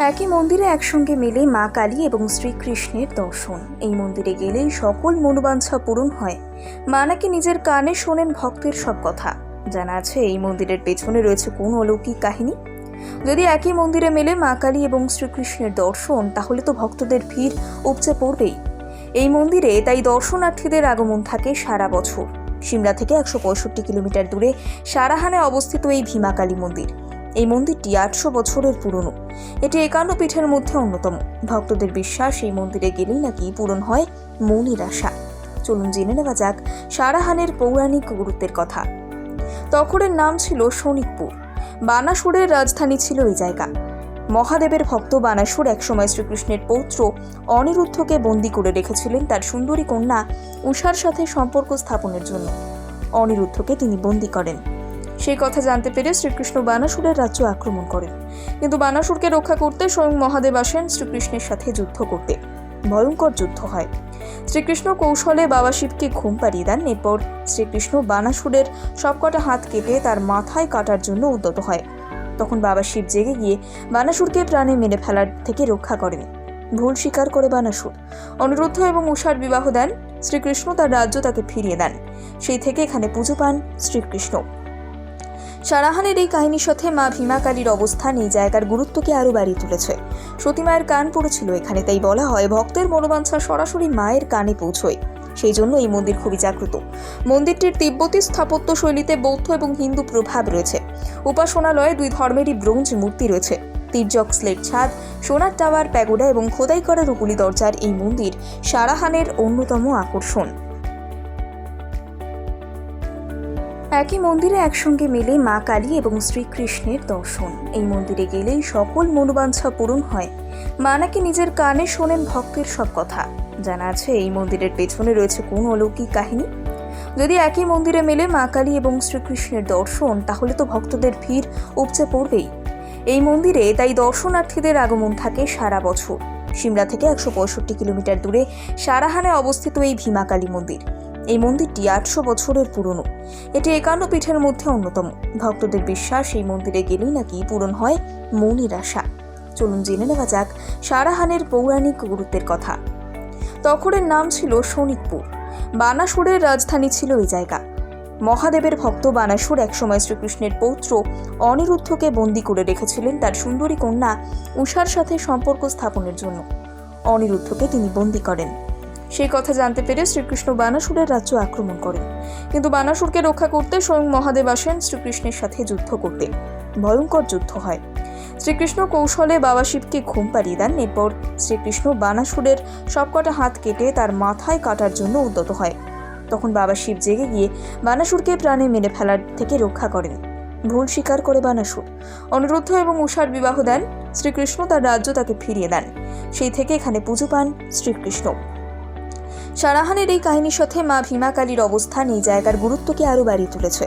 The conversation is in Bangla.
একই মন্দিরে একসঙ্গে মিলে মা কালী এবং শ্রীকৃষ্ণের দর্শন। এই মন্দিরে গেলেই সকল মনোবাঞ্ছা পূরণ হয়। মা নাকি নিজের কানে শোনেন ভক্তের সব কথা। জানা আছে এই মন্দিরের পেছনে রয়েছে কোন অলৌকিক কাহিনী। যদি একই মন্দিরে মেলে মা কালী এবং শ্রীকৃষ্ণের দর্শন, তাহলে তো ভক্তদের ভিড় উপচে পড়বেই। এই মন্দিরে তাই দর্শনার্থীদের আগমন থাকে সারা বছর। সিমলা থেকে 165 কিলোমিটার দূরে সারাহানে অবস্থিত এই ভীমা কালী মন্দির। এই মন্দিরটি 800 বছরের পুরনো। এটি 51 পীঠের মধ্যে অন্যতম। ভক্তদের বিশ্বাস, এই মন্দিরে গেলেই নাকি পূরণ হয় মনের আশা। চলুন জেনে নেওয়া যাক সারাহানের পৌরাণিক গুরুত্বের কথা। তখরের নাম ছিল শোনিতপুর। বানাসুরের রাজধানী ছিল এই জায়গা। মহাদেবের ভক্ত বানাসুর একসময় শ্রীকৃষ্ণের পৌত্র অনিরুদ্ধকে বন্দী করে রেখেছিলেন তার সুন্দরী কন্যা উষার সাথে সম্পর্ক স্থাপনের জন্য। অনিরুদ্ধকে তিনি বন্দী করেন। সেই কথা জানতে পেরে শ্রীকৃষ্ণ বানাসুরের রাজ্য আক্রমণ করেন। কিন্তু বানাসুরকে রক্ষা করতে স্বয়ং মহাদেব আসেন শ্রীকৃষ্ণের সাথে যুদ্ধ করতে। ভয়ঙ্কর যুদ্ধ হয়। শ্রীকৃষ্ণ কৌশলে বাবা শিবকে ঘুম পাড়িয়ে দেন। এরপর শ্রীকৃষ্ণ বানাসুরের সবকটা হাত কেটে তার মাথায় কাটার জন্য উদ্যত হয়। তখন বাবা শিব জেগে গিয়ে বানাসুরকে প্রাণে মেরে ফেলার থেকে রক্ষা করেন। ভুল স্বীকার করে বানাসুর। অনিরুদ্ধ এবং উষার বিবাহ দেন। শ্রীকৃষ্ণ তার রাজ্য তাকে ফিরিয়ে দেন। সেই থেকে এখানে পুজো পান শ্রীকৃষ্ণ। সারাহানের এই কাহিনীর সাথে মা ভীমা কালীর অবস্থান এই জায়গার গুরুত্বকে আরও বাড়িয়ে তুলেছে। সতী মায়ের কান পড়েছিল এখানে, তাই বলা হয় ভক্তের মনোবাঞ্ছা সরাসরি মায়ের কানে পৌঁছয়। সেই জন্য এই মন্দির খুবই জাগ্রত। মন্দিরটির তিব্বতী স্থাপত্য শৈলীতে বৌদ্ধ এবং হিন্দু প্রভাব রয়েছে। উপাসনালয়ে 2 ধর্মেরই ব্রোঞ্জ মূর্তি রয়েছে। তির্যক স্লেট ছাদ, সোনার টাওয়ার, প্যাগোডা এবং খোদাই করা রূপুলি দরজার এই মন্দির সারাহানের অন্যতম আকর্ষণ। একই মন্দিরে একসঙ্গে মিলে মা কালী এবং শ্রীকৃষ্ণের দর্শন। এই মন্দিরে গেলেই সকল মনোবাঞ্ছা পূরণ হয়। মা নাকি নিজের কানে শোনেন ভক্তের সব কথা। জানা আছে এই মন্দিরের পেছনে রয়েছে কোন অলৌকিক কাহিনী। যদি একই মন্দিরে মেলে মা কালী এবং শ্রীকৃষ্ণের দর্শন, তাহলে তো ভক্তদের ভিড় উপচে পড়বেই। এই মন্দিরে তাই দর্শনার্থীদের আগমন থাকে সারা বছর। সিমলা থেকে 165 কিলোমিটার দূরে সারাহানে অবস্থিত এই ভীমা কালী মন্দির। এই মন্দিরটি 800 বছরের পুরনো। এটি 51 পীঠের মধ্যে অন্যতম। ভক্তদের বিশ্বাস, এই মন্দিরে গেলেই নাকি পূরণ হয় মনের আশা। চলুন জেনে নেওয়া যাক সারাহানের পৌরাণিক গুরুত্বের কথা। তখরের নাম ছিল শোনিতপুর। বানাসুরের রাজধানী ছিল এই জায়গা। মহাদেবের ভক্ত বানাসুর একসময় শ্রীকৃষ্ণের পৌত্র অনিরুদ্ধকে বন্দী করে রেখেছিলেন তার সুন্দরী কন্যা উষার সাথে সম্পর্ক স্থাপনের জন্য। অনিরুদ্ধকে তিনি বন্দী করেন। সেই কথা জানতে পেরে শ্রীকৃষ্ণ বানাসুরের রাজ্য আক্রমণ করেন। কিন্তু বানাসুরকে রক্ষা করতে স্বয়ং মহাদেব আসেন শ্রীকৃষ্ণের সাথে যুদ্ধ করতে। ভয়ঙ্কর যুদ্ধ হয়। শ্রীকৃষ্ণ কৌশলে বাবা শিবকে ঘুম পাড়িয়ে দেন। এরপর শ্রীকৃষ্ণ বানাসুরের সবকটা হাত কেটে তার মাথায় কাটার জন্য উদ্যত হয়। তখন বাবা শিব জেগে গিয়ে বানাসুরকে প্রাণে মেরে ফেলার থেকে রক্ষা করেন। ভুল স্বীকার করে বানাসুর। অনিরুদ্ধ এবং উষার বিবাহ দেন। শ্রীকৃষ্ণ তার রাজ্য তাকে ফিরিয়ে দেন। সেই থেকে এখানে পুজো পান শ্রীকৃষ্ণ। সারাহানের এই কাহিনীর সাথে মা ভীমা কালীর অবস্থান এই জায়গার গুরুত্বকে আরও বাড়িয়ে তুলেছে।